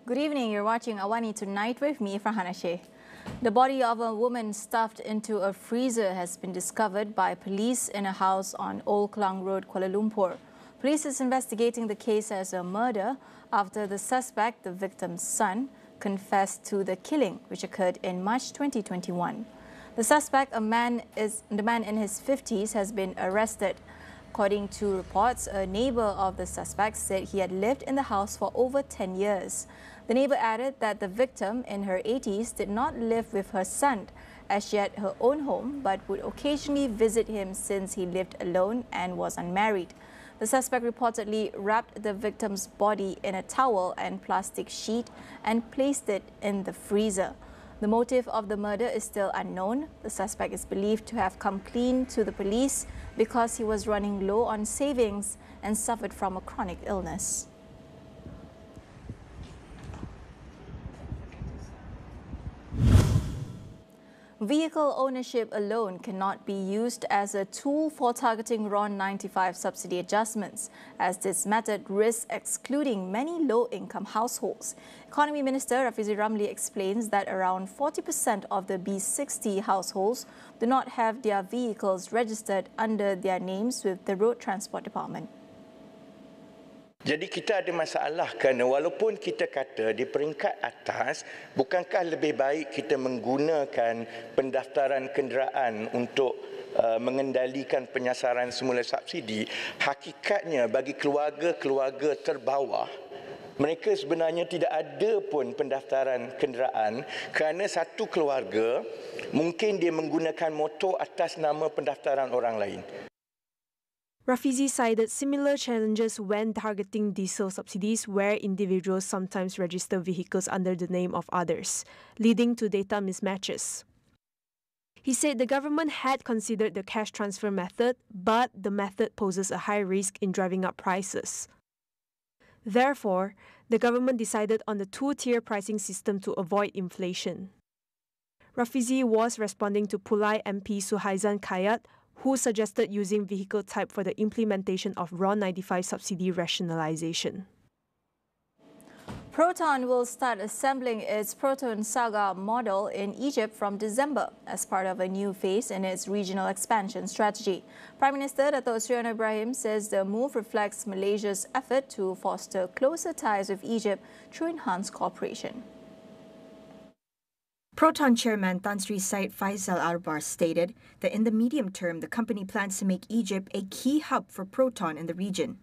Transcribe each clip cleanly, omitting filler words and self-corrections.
Good evening, you're watching AWANI Tonight with me, Farhana Sheikh. The body of a woman stuffed into a freezer has been discovered by police in a house on Old Klang Road, Kuala Lumpur. Police is investigating the case as a murder after the suspect, the victim's son, confessed to the killing, which occurred in March 2021. The suspect, the man in his 50s, has been arrested. According to reports, a neighbor of the suspect said he had lived in the house for over 10 years. The neighbor added that the victim, in her 80s, did not live with her son as she had her own home, but would occasionally visit him since he lived alone and was unmarried. The suspect reportedly wrapped the victim's body in a towel and plastic sheet and placed it in the freezer. The motive of the murder is still unknown. The suspect is believed to have come clean to the police because he was running low on savings and suffered from a chronic illness. Vehicle ownership alone cannot be used as a tool for targeting RON 95 subsidy adjustments, as this method risks excluding many low-income households. Economy Minister Rafizi Ramli explains that around 40% of the B60 households do not have their vehicles registered under their names with the Road Transport Department. Jadi kita ada masalah kerana walaupun kita kata di peringkat atas, bukankah lebih baik kita menggunakan pendaftaran kenderaan untuk mengendalikan penyasaran semula subsidi? Hakikatnya bagi keluarga-keluarga terbawah, mereka sebenarnya tidak ada pun pendaftaran kenderaan kerana satu keluarga mungkin dia menggunakan motor atas nama pendaftaran orang lain. Rafizi cited similar challenges when targeting diesel subsidies where individuals sometimes register vehicles under the name of others, leading to data mismatches. He said the government had considered the cash transfer method, but the method poses a high risk in driving up prices. Therefore, the government decided on the two-tier pricing system to avoid inflation. Rafizi was responding to Pulai MP Suhaizan Kayat, who suggested using vehicle type for the implementation of RON 95 subsidy rationalization. Proton will start assembling its Proton Saga model in Egypt from December as part of a new phase in its regional expansion strategy. Prime Minister Dato' Sri Anwar Ibrahim says the move reflects Malaysia's effort to foster closer ties with Egypt through enhanced cooperation. Proton Chairman Tan Sri Said Faisal Arbar stated that in the medium term, the company plans to make Egypt a key hub for Proton in the region.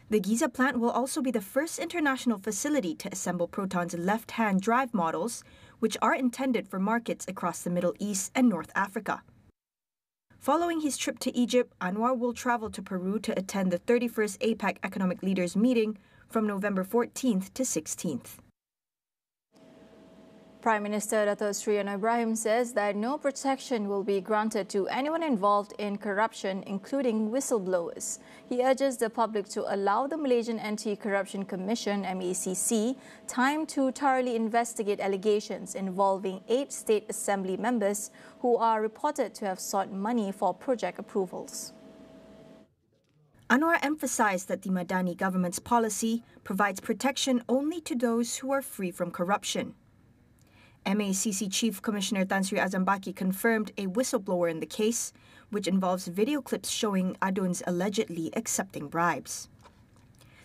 The Gaza plant will also be the first international facility to assemble Proton's left-hand drive models, which are intended for markets across the Middle East and North Africa. Following his trip to Egypt, Anwar will travel to Peru to attend the 31st APEC Economic Leaders Meeting from November 14th to 16th. Prime Minister Dato' Sri Anwar Ibrahim says that no protection will be granted to anyone involved in corruption, including whistleblowers. He urges the public to allow the Malaysian Anti-Corruption Commission, MACC, time to thoroughly investigate allegations involving 8 State Assembly members who are reported to have sought money for project approvals. Anwar emphasized that the Madani government's policy provides protection only to those who are free from corruption. MACC Chief Commissioner Tan Sri Azam Baki confirmed a whistleblower in the case, which involves video clips showing Aduns allegedly accepting bribes.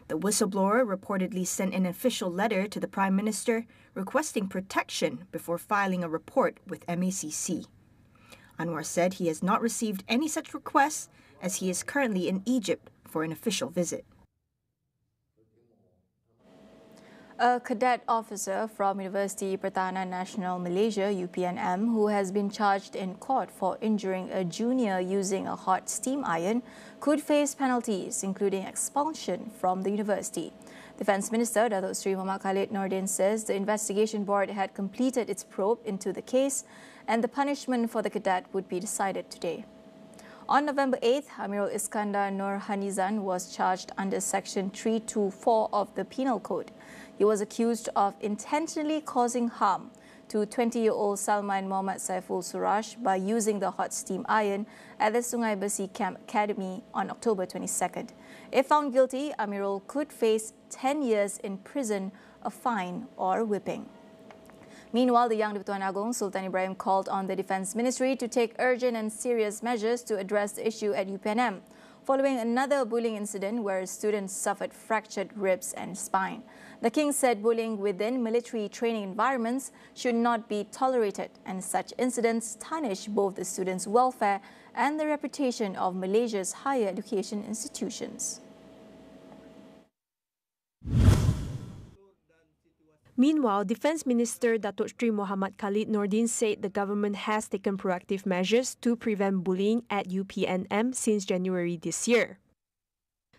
The whistleblower reportedly sent an official letter to the Prime Minister requesting protection before filing a report with MACC. Anwar said he has not received any such requests as he is currently in Egypt for an official visit. A cadet officer from University Pertahanan Nasional Malaysia, UPNM, who has been charged in court for injuring a junior using a hot steam iron, could face penalties, including expulsion from the university. Defence Minister Dato' Sri Muhammad Khalid Nordin says the investigation board had completed its probe into the case and the punishment for the cadet would be decided today. On November 8th, Amirul Iskandar Nur Hanizan was charged under Section 324 of the Penal Code. He was accused of intentionally causing harm to 20-year-old Salman Mohammad Saiful Suraj by using the hot steam iron at the Sungai Besi Camp Academy on October 22nd. If found guilty, Amirul could face 10 years in prison a fine or whipping. Meanwhile, the young Di-Pertuan Agong Sultan Ibrahim called on the Defence Ministry to take urgent and serious measures to address the issue at UPNM, following another bullying incident where students suffered fractured ribs and spine. The king said bullying within military training environments should not be tolerated, and such incidents tarnish both the students' welfare and the reputation of Malaysia's higher education institutions. Meanwhile, Defence Minister Datuk Sri Muhammad Khalid Nordin said the government has taken proactive measures to prevent bullying at UPNM since January this year.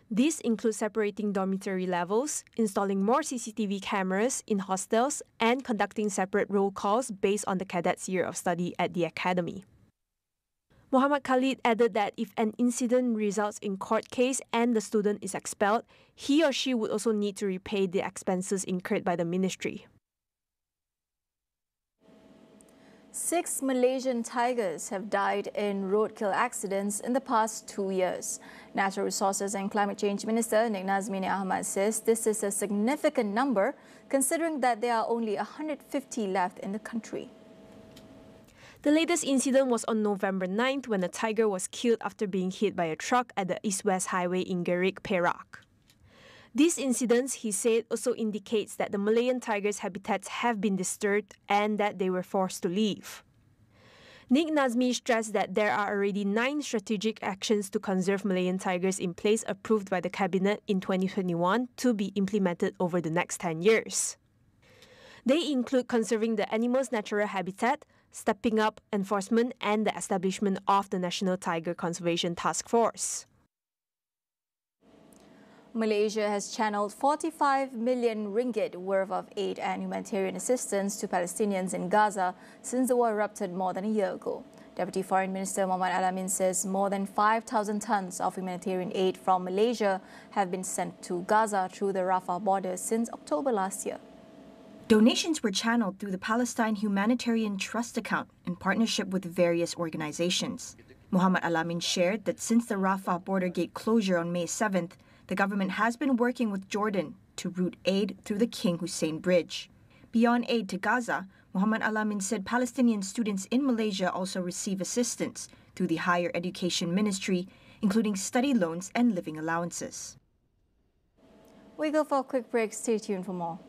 These include separating dormitory levels, installing more CCTV cameras in hostels, and conducting separate roll calls based on the cadets' year of study at the academy. Muhammad Khalid added that if an incident results in court case and the student is expelled, he or she would also need to repay the expenses incurred by the ministry. 6 Malaysian tigers have died in roadkill accidents in the past 2 years. Natural Resources and Climate Change Minister Nik Nazmini Ahmad says this is a significant number considering that there are only 150 left in the country. The latest incident was on November 9th when a tiger was killed after being hit by a truck at the East-West Highway in Gerik, Perak. These incidents, he said, also indicates that the Malayan tigers' habitats have been disturbed and that they were forced to leave. Nik Nazmi stressed that there are already 9 strategic actions to conserve Malayan tigers in place approved by the Cabinet in 2021 to be implemented over the next 10 years. They include conserving the animal's natural habitat, stepping up enforcement, and the establishment of the National Tiger Conservation Task Force. Malaysia has channeled 45 million ringgit worth of aid and humanitarian assistance to Palestinians in Gaza since the war erupted more than a year ago. Deputy Foreign Minister Muhammad Alamin says more than 5,000 tons of humanitarian aid from Malaysia have been sent to Gaza through the Rafah border since October last year. Donations were channeled through the Palestine Humanitarian Trust account in partnership with various organizations. Muhammad Alamin shared that since the Rafah border gate closure on May 7th, the government has been working with Jordan to route aid through the King Hussein Bridge. Beyond aid to Gaza, Muhammad Alamin said Palestinian students in Malaysia also receive assistance through the Higher Education Ministry, including study loans and living allowances. We go for a quick break. Stay tuned for more.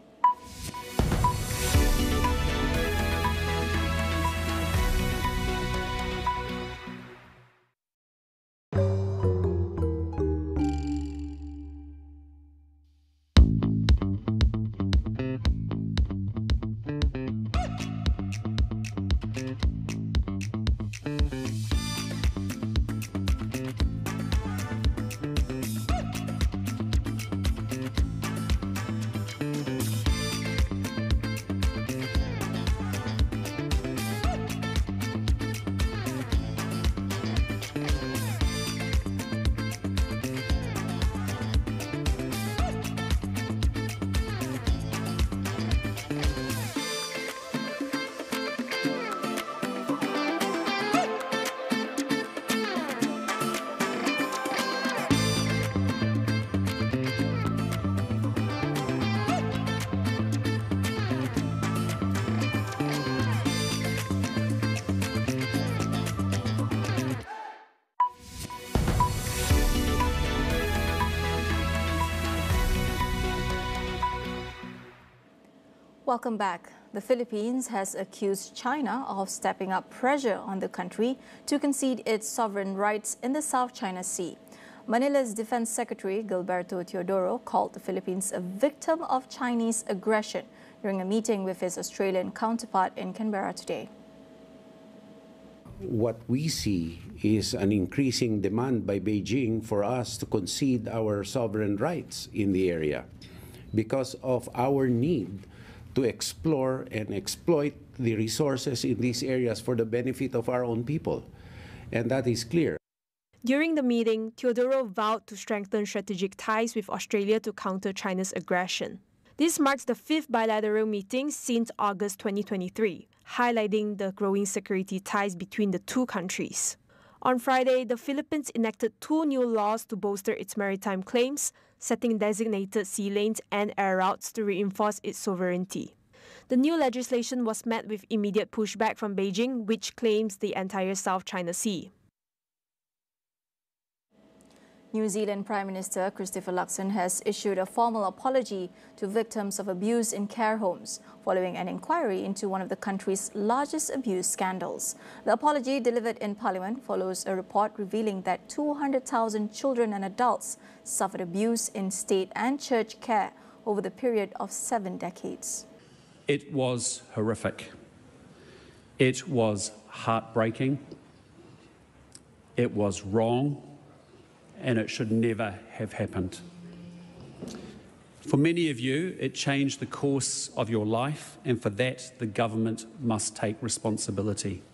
Welcome back. The Philippines has accused China of stepping up pressure on the country to concede its sovereign rights in the South China Sea. Manila's Defense Secretary Gilberto Teodoro called the Philippines a victim of Chinese aggression during a meeting with his Australian counterpart in Canberra today. What we see is an increasing demand by Beijing for us to concede our sovereign rights in the area because of our need to explore and exploit the resources in these areas for the benefit of our own people. And that is clear. During the meeting, Teodoro vowed to strengthen strategic ties with Australia to counter China's aggression. This marks the 5th bilateral meeting since August 2023, highlighting the growing security ties between the two countries. On Friday, the Philippines enacted 2 new laws to bolster its maritime claims, setting designated sea lanes and air routes to reinforce its sovereignty. The new legislation was met with immediate pushback from Beijing, which claims the entire South China Sea. New Zealand Prime Minister Christopher Luxon has issued a formal apology to victims of abuse in care homes following an inquiry into one of the country's largest abuse scandals. The apology, delivered in Parliament, follows a report revealing that 200,000 children and adults suffered abuse in state and church care over the period of 7 decades. It was horrific. It was heartbreaking. It was wrong. And it should never have happened. For many of you, it changed the course of your life, and for that, the government must take responsibility.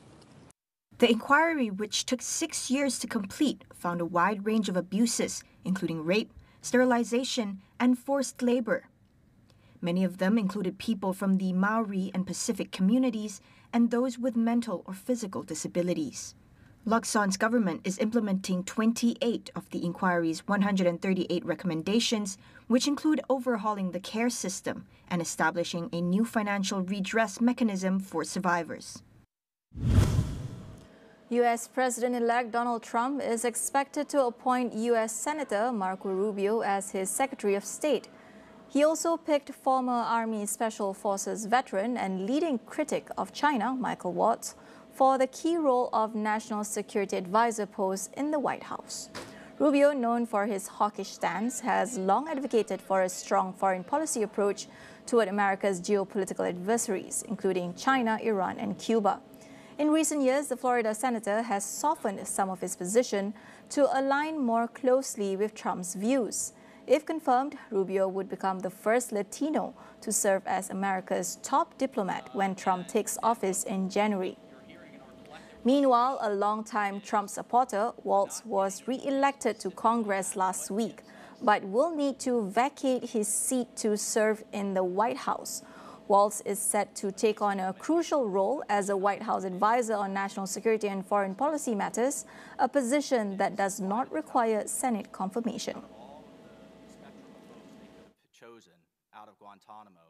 The inquiry, which took 6 years to complete, found a wide range of abuses, including rape, sterilization, and forced labor. Many of them included people from the Maori and Pacific communities and those with mental or physical disabilities. Luxon's government is implementing 28 of the inquiry's 138 recommendations, which include overhauling the care system and establishing a new financial redress mechanism for survivors. U.S. President-elect Donald Trump is expected to appoint U.S. Senator Marco Rubio as his Secretary of State. He also picked former Army Special Forces veteran and leading critic of China, Michael Watts, for the key role of National Security Advisor post in the White House. Rubio, known for his hawkish stance, has long advocated for a strong foreign policy approach toward America's geopolitical adversaries, including China, Iran, and Cuba. In recent years, the Florida senator has softened some of his position to align more closely with Trump's views. If confirmed, Rubio would become the first Latino to serve as America's top diplomat when Trump takes office in January. Meanwhile, a longtime Trump supporter, Watts, was re-elected to Congress last week, but will need to vacate his seat to serve in the White House. Watts is set to take on a crucial role as a White House advisor on national security and foreign policy matters, a position that does not require Senate confirmation. Chosen out of Guantanamo.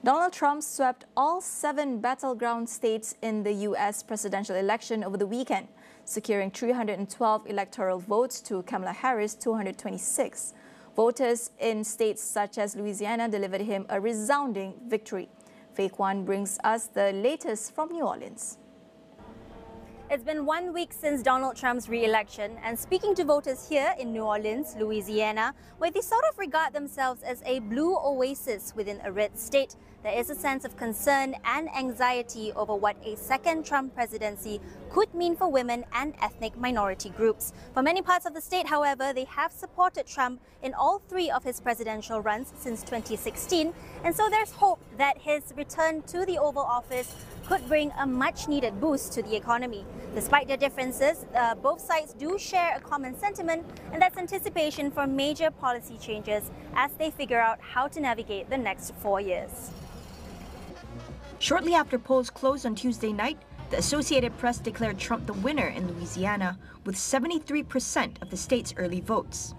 Donald Trump swept all 7 battleground states in the U.S. presidential election over the weekend, securing 312 electoral votes to Kamala Harris' 226. Voters in states such as Louisiana delivered him a resounding victory. Fake One brings us the latest from New Orleans. It's been 1 week since Donald Trump's re-election, and speaking to voters here in New Orleans, Louisiana, where they sort of regard themselves as a blue oasis within a red state, there is a sense of concern and anxiety over what a second Trump presidency could mean for women and ethnic minority groups. For many parts of the state, however, they have supported Trump in all 3 of his presidential runs since 2016, and so there's hope that his return to the Oval Office could bring a much-needed boost to the economy. Despite their differences, both sides do share a common sentiment, and that's anticipation for major policy changes as they figure out how to navigate the next 4 years. Shortly after polls closed on Tuesday night, the Associated Press declared Trump the winner in Louisiana with 73% of the state's early votes.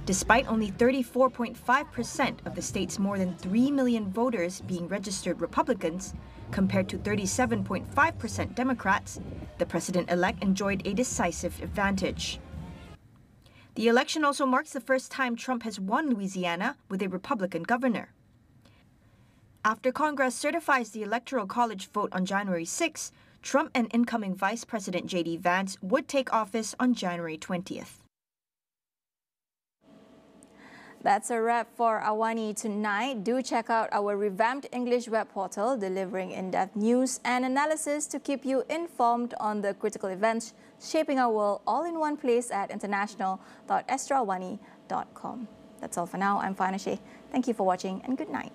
Despite only 34.5% of the state's more than 3 million voters being registered Republicans, compared to 37.5% Democrats, the president-elect enjoyed a decisive advantage. The election also marks the first time Trump has won Louisiana with a Republican governor. After Congress certifies the Electoral College vote on January 6, Trump and incoming Vice President J.D. Vance would take office on January 20th. That's a wrap for AWANI tonight. Do check out our revamped English web portal, delivering in-depth news and analysis to keep you informed on the critical events shaping our world, all in one place at international.astroawani.com. That's all for now. I'm Farhana Sheikh. Thank you for watching and good night.